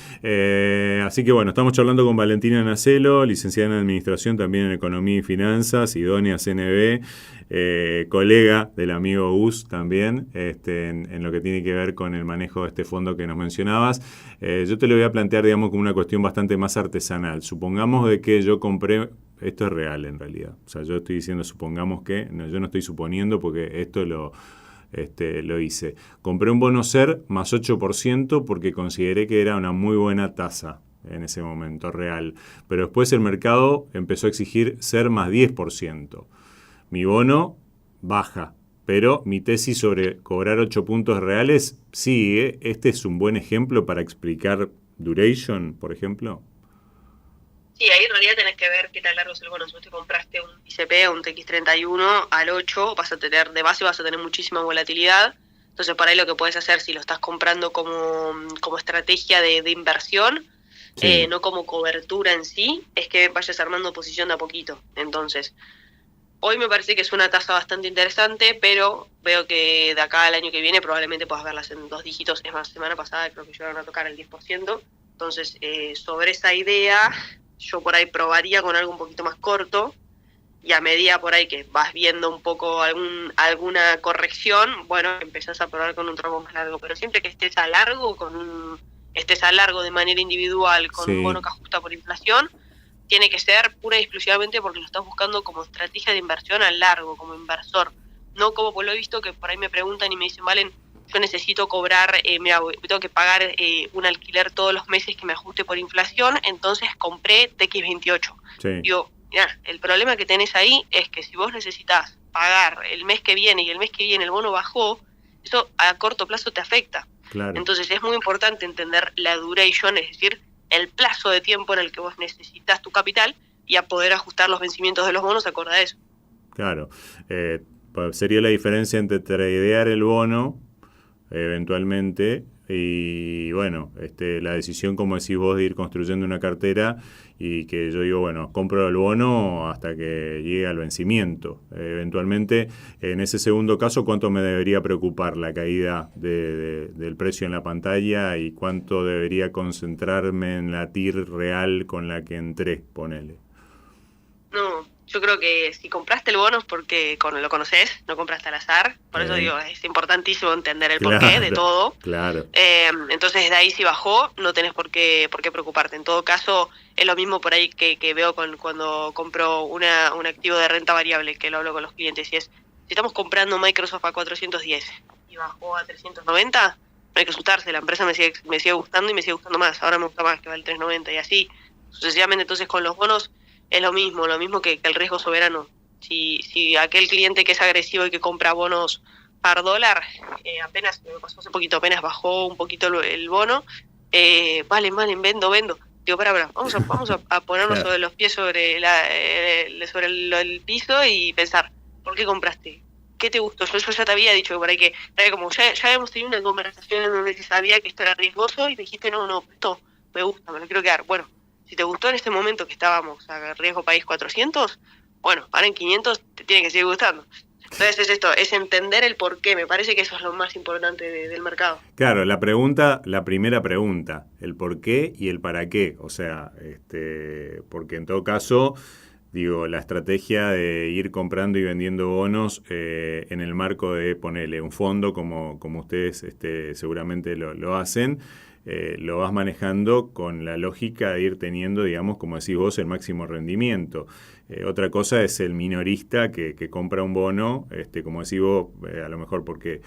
así que bueno, estamos charlando con Valentina Nacelo, licenciada en Administración, también en Economía y Finanzas, idónea CNB, colega del amigo Gus también, en lo que tiene que ver con el manejo de este fondo que nos mencionabas. Yo te lo voy a plantear, digamos, como una cuestión bastante más artesanal. Supongamos de que yo compré, esto es real en realidad, o sea, yo estoy diciendo supongamos que, no, yo no estoy suponiendo porque esto lo hice. Compré un bono SER más 8% porque consideré que era una muy buena tasa en ese momento real. Pero después el mercado empezó a exigir SER más 10%. Mi bono baja, pero mi tesis sobre cobrar 8 puntos reales sigue. Este es un buen ejemplo para explicar duration, por ejemplo. Sí, ahí en realidad tenés que ver qué tan largo es el bono. Si vos te compraste un ICP o un TX31 al 8, de base vas a tener muchísima volatilidad. Entonces, por ahí lo que puedes hacer, si lo estás comprando como estrategia de inversión, sí, no como cobertura en sí, es que vayas armando posición de a poquito. Entonces, hoy me parece que es una tasa bastante interesante, pero veo que de acá al año que viene probablemente puedas verlas en 2 dígitos. Es más, semana pasada creo que llegaron a tocar el 10%. Entonces, sobre esa idea, yo por ahí probaría con algo un poquito más corto, y a medida por ahí que vas viendo un poco alguna corrección, bueno, empezás a probar con un tramo más largo. Pero siempre que estés a largo de manera individual con un bono que ajusta por inflación, tiene que ser pura y exclusivamente porque lo estás buscando como estrategia de inversión a largo, como inversor. No como, pues lo he visto que por ahí me preguntan y me dicen, Valen, yo necesito cobrar, tengo que pagar un alquiler todos los meses que me ajuste por inflación, entonces compré TX28. Sí. Digo, mirá, el problema que tenés ahí es que si vos necesitas pagar el mes que viene y el mes que viene el bono bajó, eso a corto plazo te afecta. Claro. Entonces es muy importante entender la duration, es decir, el plazo de tiempo en el que vos necesitas tu capital y a poder ajustar los vencimientos de los bonos acorde a eso. Claro. Sería la diferencia entre tradear el bono eventualmente y bueno, la decisión, como decís vos, de ir construyendo una cartera y que yo digo, bueno, compro el bono hasta que llegue al vencimiento. Eventualmente, en ese segundo caso, ¿cuánto me debería preocupar la caída del precio en la pantalla y cuánto debería concentrarme en la TIR real con la que entré? Ponele. No, yo creo que si compraste el bono es porque lo conoces, no compraste al azar. Por eso digo, es importantísimo entender el porqué de todo. Claro. Entonces, de ahí si bajó, no tenés por qué preocuparte. En todo caso, es lo mismo por ahí que veo cuando compro un activo de renta variable, que lo hablo con los clientes, y es, si estamos comprando Microsoft a 410 y bajó a 390, no hay que asustarse, la empresa me sigue gustando y me sigue gustando más. Ahora me gusta más que va el 390 y así sucesivamente. Entonces, con los bonos es lo mismo que el riesgo soberano. Si aquel cliente que es agresivo y que compra bonos par dólar, apenas, me pasó hace poquito, apenas bajó un poquito el bono, valen, vendo. Digo, vamos a ponernos sobre los pies sobre el piso y pensar, ¿por qué compraste? ¿Qué te gustó? Yo ya te había dicho que por ahí que como ya habíamos tenido una conversación en donde se sabía que esto era riesgoso y me dijiste, no, esto me gusta, me lo quiero quedar. Bueno, si te gustó en este momento que estábamos a riesgo país 400, bueno, ahora en 500 te tiene que seguir gustando. Entonces es esto, es entender el por qué. Me parece que eso es lo más importante del mercado. Claro, la primera pregunta, el por qué y el para qué. O sea, porque en todo caso, digo, la estrategia de ir comprando y vendiendo bonos en el marco de ponerle un fondo, como ustedes seguramente lo hacen, lo vas manejando con la lógica de ir teniendo, digamos, como decís vos, el máximo rendimiento. Otra cosa es el minorista que compra un bono, como decís vos, a lo mejor porque,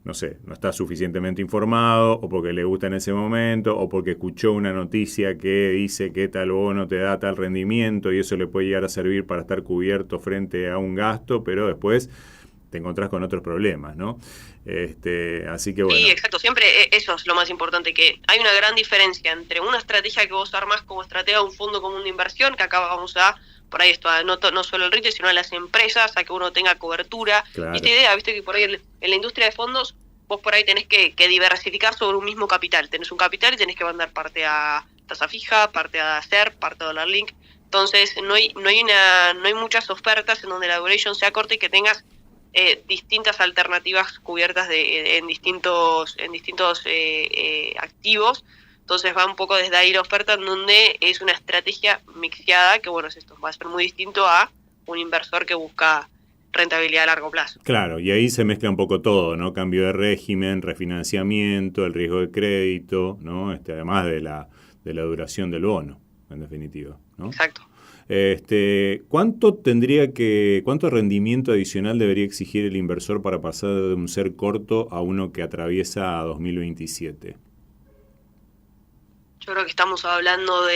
no sé, no está suficientemente informado, o porque le gusta en ese momento, o porque escuchó una noticia que dice que tal bono te da tal rendimiento y eso le puede llegar a servir para estar cubierto frente a un gasto, pero después te encontrás con otros problemas, ¿no? Así que bueno. Sí, exacto. Siempre eso es lo más importante, que hay una gran diferencia entre una estrategia que vos armás como estratega de un fondo común de inversión, que acá vamos a, por ahí esto, no solo el retail, sino a las empresas, a que uno tenga cobertura. Claro. Y esta idea, viste que por ahí en la industria de fondos, vos por ahí tenés que diversificar sobre un mismo capital. Tenés un capital y tenés que mandar parte a tasa fija, parte a SER, parte a dólar link. Entonces no hay muchas ofertas en donde la duration sea corta y que tengas distintas alternativas cubiertas en distintos activos. Entonces va un poco desde ahí la oferta, en donde es una estrategia mixeada, que bueno, esto va a ser muy distinto a un inversor que busca rentabilidad a largo plazo. Claro, y ahí se mezcla un poco todo, ¿no? Cambio de régimen, refinanciamiento, el riesgo de crédito, ¿no? Además de la duración del bono, en definitiva, ¿no? Exacto. ¿Cuánto rendimiento adicional debería exigir el inversor para pasar de un ser corto a uno que atraviesa a 2027? Yo creo que estamos hablando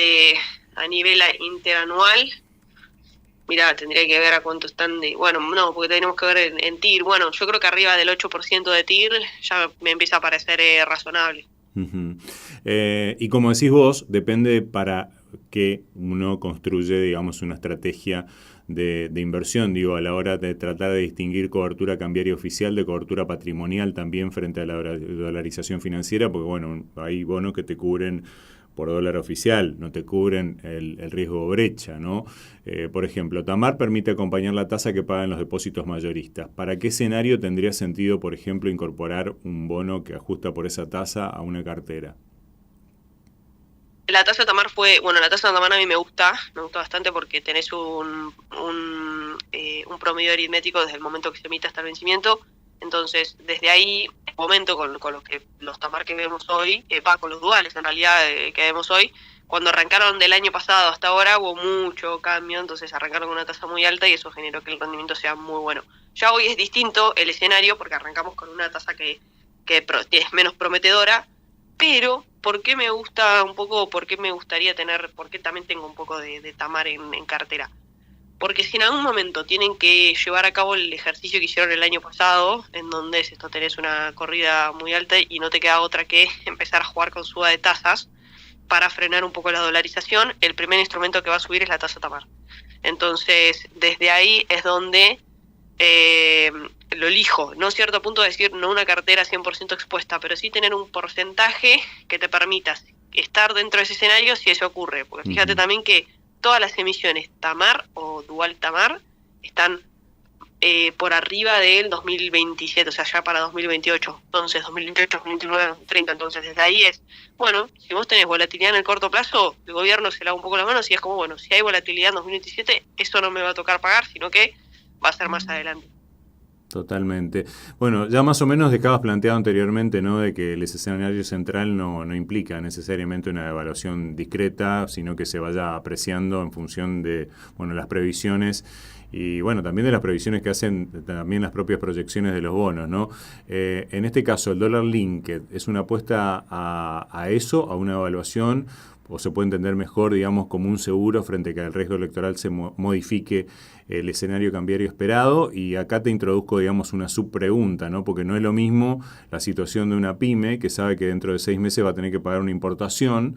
a nivel interanual. Mirá, tendría que ver a cuánto están porque tenemos que ver en TIR. Bueno, yo creo que arriba del 8% de TIR ya me empieza a parecer razonable. Uh-huh. Y como decís vos, depende para qué uno construye, digamos, una estrategia de inversión, a la hora de tratar de distinguir cobertura cambiaria oficial de cobertura patrimonial también frente a la dolarización financiera, porque bueno, hay bonos que te cubren por dólar oficial, no te cubren el riesgo brecha, ¿no? Por ejemplo, Tamar permite acompañar la tasa que pagan los depósitos mayoristas. ¿Para qué escenario tendría sentido, por ejemplo, incorporar un bono que ajusta por esa tasa a una cartera? La tasa de Tamar la tasa de Tamar a mí me gusta bastante porque tenés un promedio aritmético desde el momento que se emite hasta el vencimiento. Entonces, desde ahí, el momento con los Tamar que vemos hoy, con los duales en realidad que vemos hoy, cuando arrancaron del año pasado hasta ahora hubo mucho cambio, entonces arrancaron con una tasa muy alta y eso generó que el rendimiento sea muy bueno. Ya hoy es distinto el escenario porque arrancamos con una tasa que es menos prometedora, pero ¿por qué me gusta un poco, por qué me gustaría tener, por qué también tengo un poco de Tamar en cartera? Porque si en algún momento tienen que llevar a cabo el ejercicio que hicieron el año pasado, en donde tenés una corrida muy alta y no te queda otra que empezar a jugar con suba de tasas para frenar un poco la dolarización, el primer instrumento que va a subir es la tasa Tamar. Entonces, desde ahí es donde lo elijo, no a cierto punto de decir no una cartera 100% expuesta, pero sí tener un porcentaje que te permita estar dentro de ese escenario si eso ocurre. Porque fíjate también que todas las emisiones Tamar o Dual Tamar están por arriba del 2027, o sea, ya para 2028. Entonces, 2028, 2029, 2030. Entonces, desde ahí si vos tenés volatilidad en el corto plazo, el gobierno se lava un poco las manos y es como, si hay volatilidad en 2027, eso no me va a tocar pagar, sino que va a ser más adelante. Totalmente. Bueno, ya más o menos dejabas planteado anteriormente, ¿no?, de que el escenario central no implica necesariamente una evaluación discreta, sino que se vaya apreciando en función de, las previsiones y, también de las previsiones que hacen también las propias proyecciones de los bonos, ¿no? En este caso, el dólar linked es una apuesta a eso, a una evaluación, o se puede entender mejor, digamos, como un seguro frente a que el riesgo electoral se modifique el escenario cambiario esperado. Y acá te introduzco, digamos, una subpregunta, ¿no? Porque no es lo mismo la situación de una pyme que sabe que dentro de 6 meses va a tener que pagar una importación,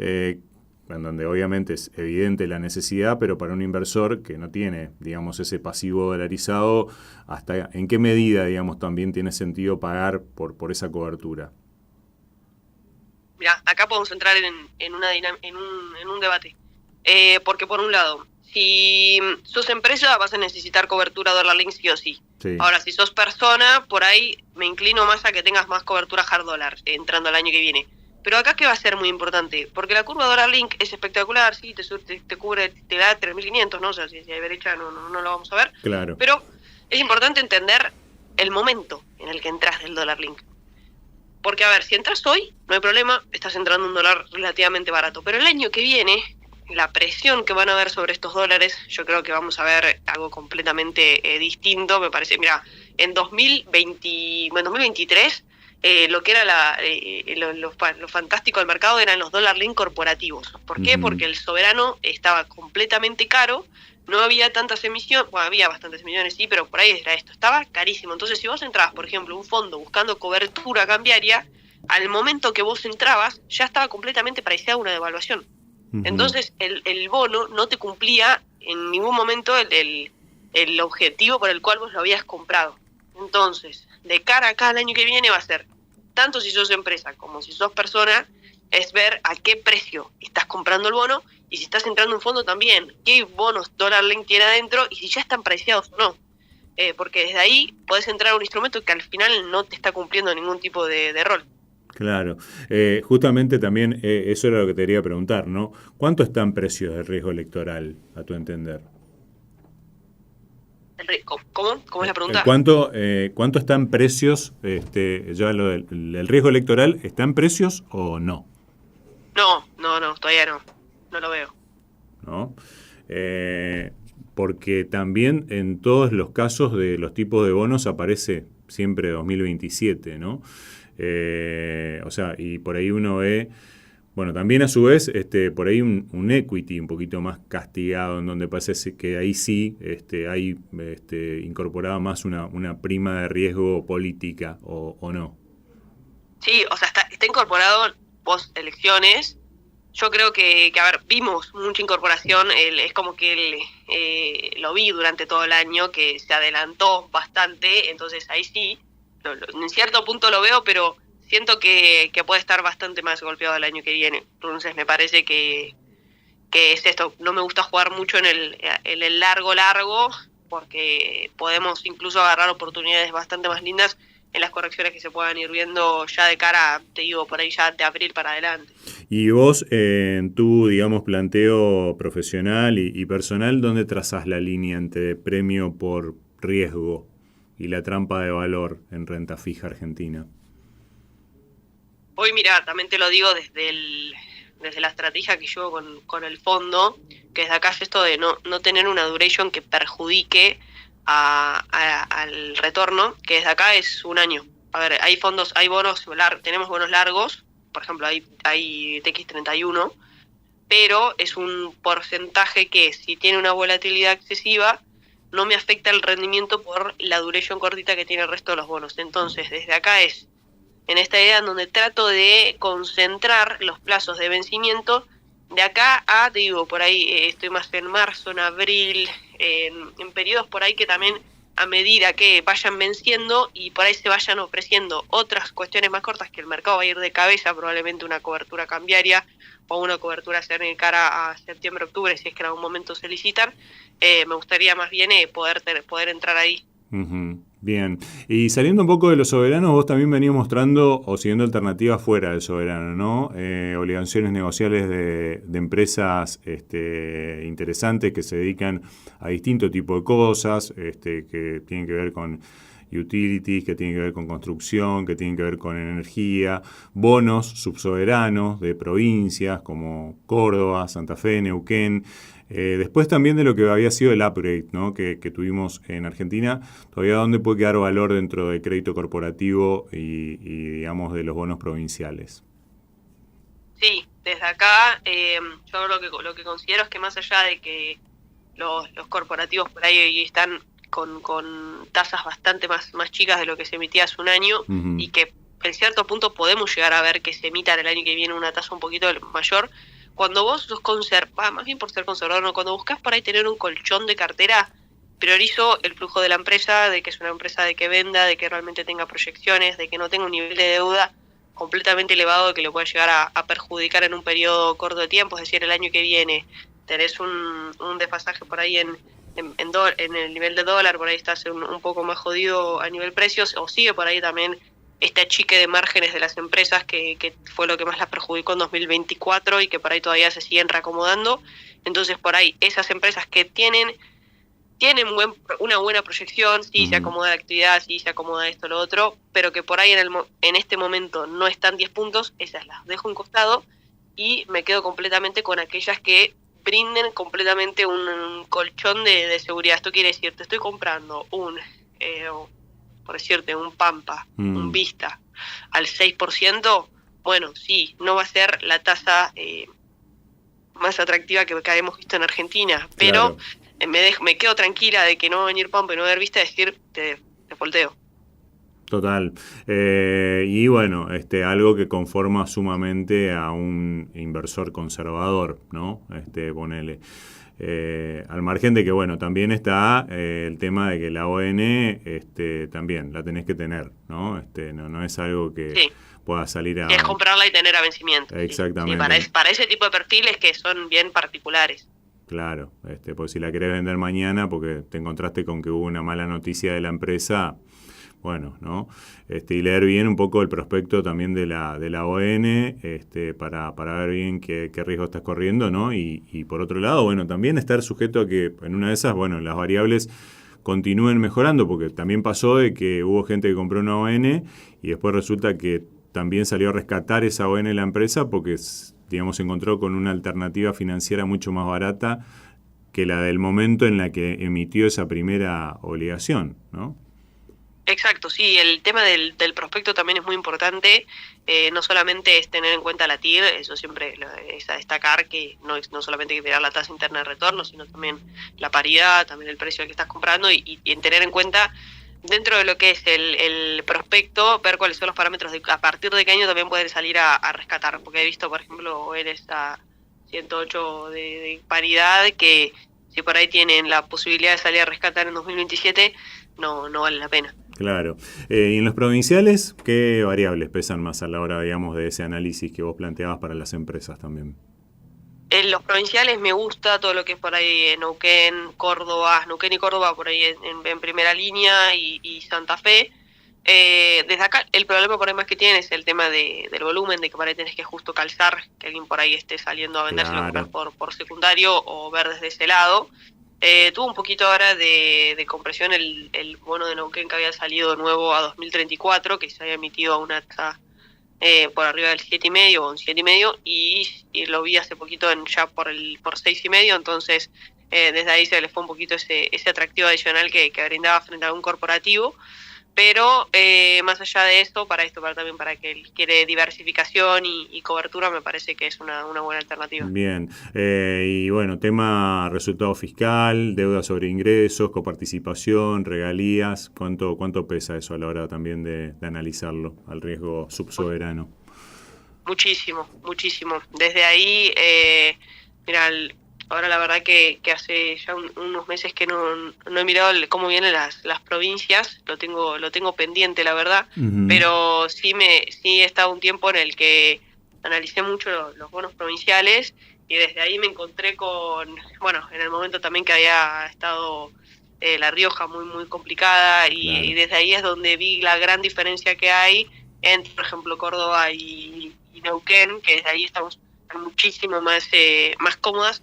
en donde obviamente es evidente la necesidad, pero para un inversor que no tiene, digamos, ese pasivo dolarizado, ¿hasta en qué medida, digamos, también tiene sentido pagar por esa cobertura? Mirá, acá podemos entrar en un debate. Porque por un lado, si sos empresa vas a necesitar cobertura dólar link sí o sí. Ahora, si sos persona, por ahí me inclino más a que tengas más cobertura hard dólar entrando al año que viene. Pero acá que va a ser muy importante, porque la curva dólar link es espectacular, sí, te cubre, te da 3.500, ¿no? O sea, si hay brecha no lo vamos a ver. Claro. Pero es importante entender el momento en el que entras del dólar link. Porque, a ver, si entras hoy, no hay problema, estás entrando un dólar relativamente barato. Pero el año que viene, la presión que van a haber sobre estos dólares, yo creo que vamos a ver algo completamente distinto. Me parece, mira, en 2023, lo que era lo fantástico del mercado eran los dólar link corporativos. ¿Por qué? Porque el soberano estaba completamente caro. No había tantas emisiones, había bastantes emisiones, sí, pero por ahí era esto, estaba carísimo. Entonces, si vos entrabas, por ejemplo, un fondo buscando cobertura cambiaria, al momento que vos entrabas, ya estaba completamente preciada una devaluación. Entonces, el bono no te cumplía en ningún momento el objetivo por el cual vos lo habías comprado. Entonces, de cara acá al año que viene va a ser, tanto si sos empresa como si sos persona, es ver a qué precio estás comprando el bono y si estás entrando en un fondo también, qué bonos dólar link tiene adentro y si ya están preciados o no. porque desde ahí podés entrar a un instrumento que al final no te está cumpliendo ningún tipo de rol. Claro. Justamente también eso era lo que te quería preguntar, ¿no? ¿Cuánto están precios de riesgo electoral, a tu entender? ¿Cómo es la pregunta? ¿Cuánto están precios, ya el riesgo electoral, está en precios o no? No, todavía no lo veo. ¿No? Porque también en todos los casos de los tipos de bonos aparece siempre 2027, ¿no? O sea, y por ahí uno ve, bueno, también a su vez, por ahí un equity un poquito más castigado, en donde parece que ahí sí hay incorporada más una prima de riesgo política, o no. Sí, o sea, está incorporado post elecciones. Yo creo que a ver, vimos mucha incorporación, es como que lo vi durante todo el año, que se adelantó bastante, entonces ahí sí, en cierto punto lo veo, pero siento que puede estar bastante más golpeado el año que viene. Entonces me parece que es esto, no me gusta jugar mucho en el largo, porque podemos incluso agarrar oportunidades bastante más lindas en las correcciones que se puedan ir viendo ya de cara, te digo, por ahí ya de abril para adelante. Y vos, en tu, digamos, planteo profesional y personal, ¿dónde trazás la línea entre premio por riesgo y la trampa de valor en renta fija argentina? Hoy, mira, también te lo digo desde la estrategia que llevo con el fondo, que desde acá es esto de no tener una duration que perjudique al retorno, que desde acá es un año. A ver, hay bonos tenemos bonos largos, por ejemplo, hay TX31, pero es un porcentaje que si tiene una volatilidad excesiva, no me afecta el rendimiento por la duration cortita que tiene el resto de los bonos. Entonces, desde acá es en esta idea en donde trato de concentrar los plazos de vencimiento de acá a, te digo, por ahí estoy más en marzo, en abril, en periodos por ahí que también a medida que vayan venciendo y por ahí se vayan ofreciendo otras cuestiones más cortas, que el mercado va a ir de cabeza, probablemente una cobertura cambiaria o una cobertura de cara a septiembre, octubre, si es que en algún momento se licitan, me gustaría más bien poder entrar ahí. Uh-huh. Bien, y saliendo un poco de los soberanos, vos también venías mostrando o siguiendo alternativas fuera del soberano, ¿no? Obligaciones negociables de empresas interesantes que se dedican a distinto tipo de cosas, que tienen que ver con utilities, que tienen que ver con construcción, que tienen que ver con energía, bonos subsoberanos de provincias como Córdoba, Santa Fe, Neuquén. Después también de lo que había sido el upgrade, ¿no? que tuvimos en Argentina, todavía dónde puede quedar valor dentro del crédito corporativo y digamos de los bonos provinciales. Sí, desde acá yo lo que considero es que más allá de que los corporativos por ahí están con tasas bastante más chicas de lo que se emitía hace un año, uh-huh, y que en cierto punto podemos llegar a ver que se emita el año que viene una tasa un poquito mayor. Cuando vos sos más bien por ser conservador, ¿no? Cuando buscas por ahí tener un colchón de cartera, priorizo el flujo de la empresa, de que es una empresa de que venda, de que realmente tenga proyecciones, de que no tenga un nivel de deuda completamente elevado que le pueda llegar a perjudicar en un periodo corto de tiempo. Es decir, el año que viene tenés un desfasaje por ahí en el nivel de dólar, por ahí estás un poco más jodido a nivel precios, o sigue por ahí también este achique de márgenes de las empresas que fue lo que más las perjudicó en 2024 y que por ahí todavía se siguen reacomodando. Entonces por ahí esas empresas que tienen una buena proyección, sí, uh-huh, se acomoda la actividad, sí, se acomoda esto, lo otro, pero que por ahí en este momento no están 10 puntos, esas las dejo en costado y me quedo completamente con aquellas que brinden completamente un colchón de seguridad. Esto quiere decir, te estoy comprando por decirte, un Pampa, un Vista, al 6%, bueno, sí, no va a ser la tasa más atractiva que hemos visto en Argentina, pero claro, me quedo tranquila de que no va a venir Pampa y no va a haber Vista, es decir, te volteo. Total. Y bueno, algo que conforma sumamente a un inversor conservador, ¿no? Ponele. Al margen de que, bueno, también está el tema de que la ON también la tenés que tener, ¿no? No es algo que sí pueda salir a... Es comprarla y tener a vencimiento. Exactamente. Sí, para ese tipo de perfiles que son bien particulares. Claro, pues si la querés vender mañana porque te encontraste con que hubo una mala noticia de la empresa, bueno, ¿no? Y leer bien un poco el prospecto también de la ON, para ver bien qué riesgo estás corriendo, ¿no? Y por otro lado, bueno, también estar sujeto a que en una de esas, bueno, las variables continúen mejorando, porque también pasó de que hubo gente que compró una ON y después resulta que también salió a rescatar esa ON la empresa porque, digamos, se encontró con una alternativa financiera mucho más barata que la del momento en la que emitió esa primera obligación, ¿no? Exacto, sí, el tema del prospecto también es muy importante, no solamente es tener en cuenta la TIR, eso siempre es a destacar que no solamente hay que mirar la tasa interna de retorno, sino también la paridad, también el precio al que estás comprando y en tener en cuenta dentro de lo que es el prospecto, ver cuáles son los parámetros a partir de qué año también pueden salir a rescatar, porque he visto, por ejemplo, en esta 108 de paridad que si por ahí tienen la posibilidad de salir a rescatar en 2027, no vale la pena. Claro. Y en los provinciales, ¿qué variables pesan más a la hora, digamos, de ese análisis que vos planteabas para las empresas también? En los provinciales me gusta todo lo que es por ahí Neuquén y Córdoba por ahí en primera línea y Santa Fe. Desde acá el problema por ahí más que tiene es el tema del volumen, de que por ahí tenés que justo calzar, que alguien por ahí esté saliendo a venderse Claro. por secundario o ver desde ese lado. Tuvo un poquito ahora de compresión el bono de Neuquén que había salido nuevo a 2034, que se había emitido a una tasa por arriba del 7,5 o un 7,5 y lo vi hace poquito ya por 6,5, entonces desde ahí se le fue un poquito ese atractivo adicional que brindaba frente a un corporativo. Pero más allá de esto, para también para que él quiere diversificación y cobertura, me parece que es una buena alternativa. Bien. Y bueno, tema resultado fiscal, deuda sobre ingresos, coparticipación, regalías. ¿Cuánto pesa eso a la hora también de analizarlo, al riesgo subsoberano? Muchísimo. Desde ahí, mira, ahora la verdad que hace ya unos meses que no he mirado cómo vienen las provincias, lo tengo pendiente la verdad, Uh-huh. pero sí he estado un tiempo en el que analicé mucho los bonos provinciales y desde ahí me encontré con, bueno, en el momento también que había estado La Rioja muy complicada y, Claro. y desde ahí es donde vi la gran diferencia que hay entre, por ejemplo, Córdoba y Neuquén, que desde ahí estamos muchísimo más cómodas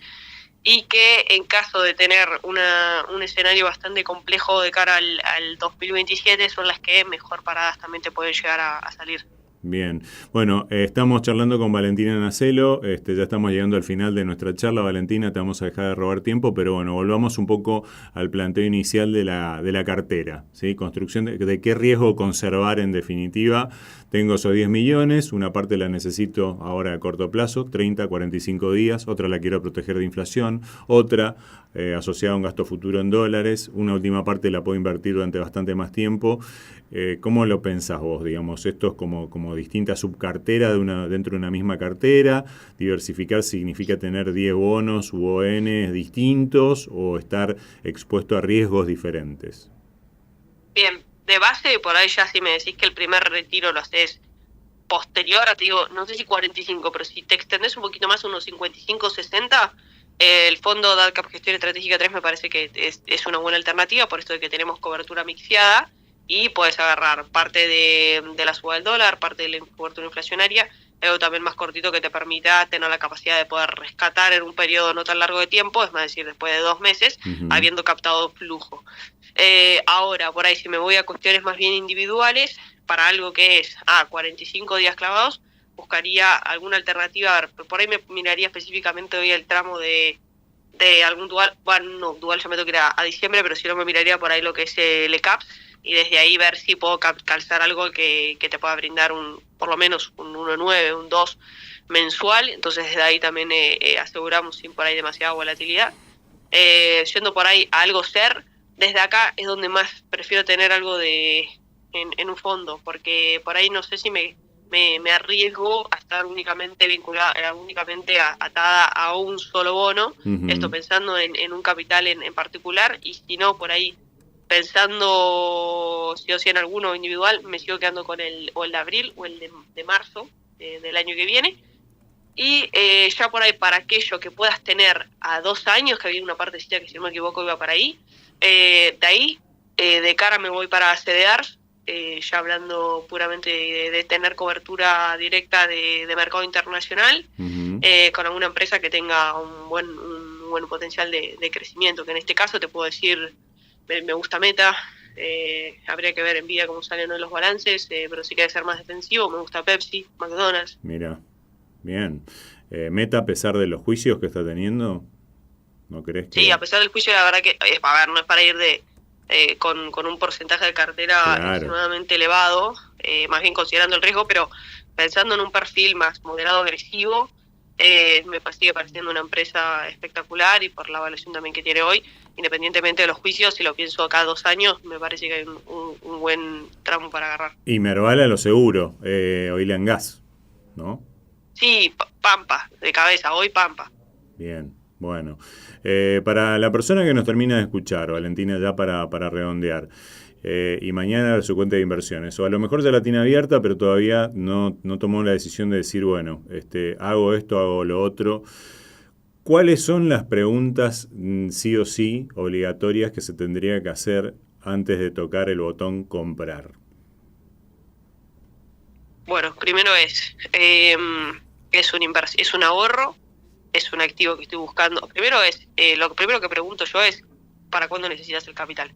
y que en caso de tener un escenario bastante complejo de cara al 2027 son las que mejor paradas también te pueden llegar a salir. Bien, bueno, estamos charlando con Valentina Nacelo, ya estamos llegando al final de nuestra charla. Valentina, te vamos a dejar de robar tiempo, pero bueno, volvamos un poco al planteo inicial de la cartera, ¿sí? Construcción de qué riesgo conservar en definitiva. Tengo esos 10 millones, una parte la necesito ahora a corto plazo, 30, 45 días, otra la quiero proteger de inflación, otra asociada a un gasto futuro en dólares, una última parte la puedo invertir durante bastante más tiempo. ¿Cómo lo pensás vos? Digamos, esto es como distintas subcarteras dentro de una misma cartera. Diversificar significa tener 10 bonos u ON distintos o estar expuesto a riesgos diferentes. Bien, de base, por ahí ya si me decís que el primer retiro lo haces posterior, te digo, no sé si 45, pero si te extendés un poquito más, unos 55, 60, el fondo DADCAP Gestión Estratégica 3 me parece que es una buena alternativa, por esto de que tenemos cobertura mixeada y puedes agarrar parte de la suba del dólar, parte de la cobertura inflacionaria, algo también más cortito que te permita tener la capacidad de poder rescatar en un periodo no tan largo de tiempo, es decir, después de 2 meses, Uh-huh. habiendo captado flujo. Ahora, por ahí, si me voy a cuestiones más bien individuales, para algo que es 45 días clavados, buscaría alguna alternativa. A ver, por ahí me miraría específicamente hoy el tramo de algún dual, bueno, no, dual ya me tengo que ir a diciembre, pero si no me miraría por ahí lo que es el ECAP, y desde ahí ver si puedo calzar algo que te pueda brindar por lo menos un 1,9, un 2 mensual, entonces desde ahí también aseguramos sin por ahí demasiada volatilidad. Yendo por ahí a algo SER, desde acá es donde más prefiero tener algo en un fondo, porque por ahí no sé si me arriesgo a estar únicamente vinculada, únicamente atada a un solo bono, Uh-huh. esto pensando en un capital en particular, y si no, por ahí pensando sí o sí en alguno individual, me sigo quedando con el de abril o el de marzo del año que viene, Y ya por ahí, para aquello que puedas tener a 2 años, que había una partecita que si no me equivoco iba para ahí, de ahí, de cara me voy para CDR, ya hablando puramente de tener cobertura directa de mercado internacional, con alguna empresa que tenga un buen potencial de crecimiento, que en este caso te puedo decir, me gusta Meta, habría que ver Nvidia cómo salen los balances, pero si quieres ser más defensivo, me gusta Pepsi, McDonald's. Mira, bien. Meta, a pesar de los juicios que está teniendo, ¿no crees que...? Sí, a pesar del juicio, la verdad que, a ver, no es para ir con un porcentaje de cartera extremadamente elevado, más bien considerando el riesgo, pero pensando en un perfil más moderado agresivo, me sigue pareciendo una empresa espectacular, y por la evaluación también que tiene hoy, independientemente de los juicios, si lo pienso acá 2 años, me parece que hay un buen tramo para agarrar. Y Merval a lo seguro, Oil and Gas, ¿no? Sí, Pampa, de cabeza, hoy Pampa. Bien, bueno. Para la persona que nos termina de escuchar, Valentina, ya para redondear, y mañana su cuenta de inversiones, o a lo mejor ya la tiene abierta, pero todavía no tomó la decisión de decir, bueno, hago esto, hago lo otro. ¿Cuáles son las preguntas sí o sí obligatorias que se tendría que hacer antes de tocar el botón comprar? Bueno, primero es un ahorro, es un activo que estoy buscando. Primero lo primero que pregunto yo es, ¿para cuándo necesitas el capital?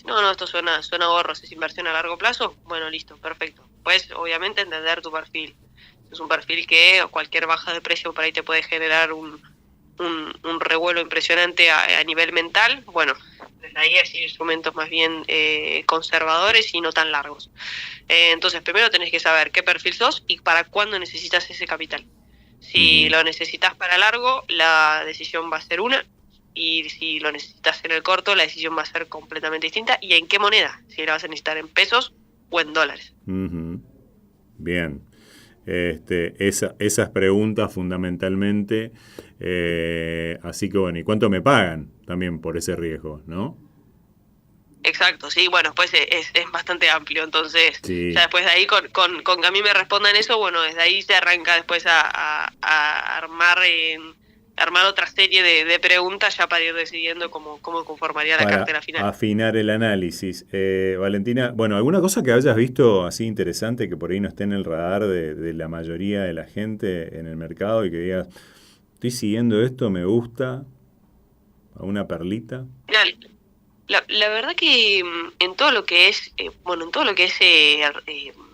No, esto son ahorros, es inversión a largo plazo. Bueno, listo, perfecto. Pues obviamente entender tu perfil. Es un perfil que cualquier baja de precio por ahí te puede generar un revuelo impresionante a nivel mental. Bueno, desde ahí hay instrumentos más bien conservadores y no tan largos. Entonces, primero tenés que saber qué perfil sos y para cuándo necesitas ese capital. Si lo necesitas para largo, la decisión va a ser una, y si lo necesitas en el corto, la decisión va a ser completamente distinta. ¿Y en qué moneda? Si la vas a necesitar en pesos o en dólares. Bien. Esas preguntas fundamentalmente, así que bueno, ¿y cuánto me pagan también por ese riesgo, no? Exacto, sí, bueno, pues es bastante amplio, entonces sí. Ya después de ahí con que a mí me respondan eso, bueno, desde ahí se arranca después a armar otra serie de preguntas ya para ir decidiendo cómo conformaría la cartera final. Afinar el análisis. Valentina, bueno, ¿alguna cosa que hayas visto así interesante que por ahí no esté en el radar de la mayoría de la gente en el mercado y que digas, estoy siguiendo esto, me gusta? ¿Alguna perlita? Mira, la verdad que en todo lo que es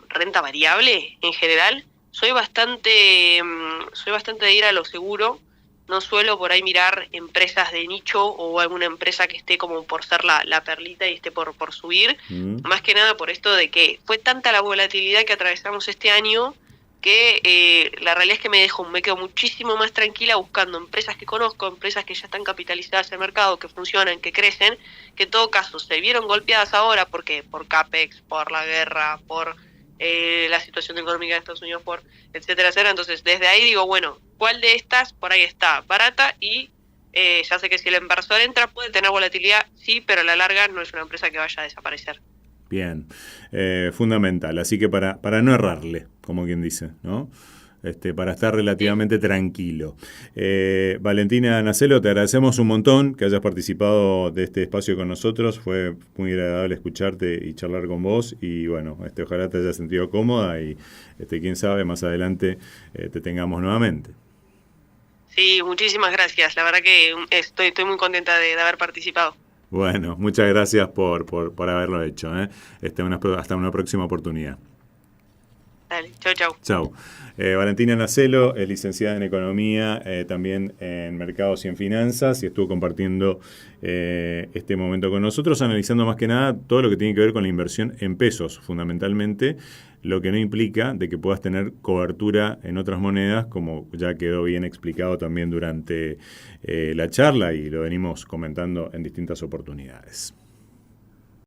renta variable en general, soy bastante de ir a lo seguro. No suelo por ahí mirar empresas de nicho o alguna empresa que esté como por ser la perlita y esté por subir, más que nada por esto de que fue tanta la volatilidad que atravesamos este año que la realidad es que me quedo muchísimo más tranquila buscando empresas que conozco, empresas que ya están capitalizadas en el mercado, que funcionan, que crecen, que en todo caso se vieron golpeadas ahora porque por CAPEX, por la guerra, por la situación económica de Estados Unidos, por etcétera, etcétera. Entonces desde ahí digo, bueno, ¿cuál de estas por ahí está barata? Y ya sé que si el inversor entra puede tener volatilidad, sí, pero a la larga no es una empresa que vaya a desaparecer. Bien, fundamental, así que para no errarle, como quien dice, ¿no? Para estar relativamente tranquilo. Valentina Nacelo, te agradecemos un montón que hayas participado de este espacio con nosotros. Fue muy agradable escucharte y charlar con vos. Y bueno, ojalá te hayas sentido cómoda y quién sabe, más adelante te tengamos nuevamente. Sí, muchísimas gracias. La verdad que estoy muy contenta de haber participado. Bueno, muchas gracias por haberlo hecho. Hasta una próxima oportunidad. Dale, chau. Chau. Valentina Nacelo es licenciada en Economía, también en Mercados y en Finanzas, y estuvo compartiendo este momento con nosotros, analizando más que nada todo lo que tiene que ver con la inversión en pesos, fundamentalmente, lo que no implica de que puedas tener cobertura en otras monedas, como ya quedó bien explicado también durante la charla y lo venimos comentando en distintas oportunidades.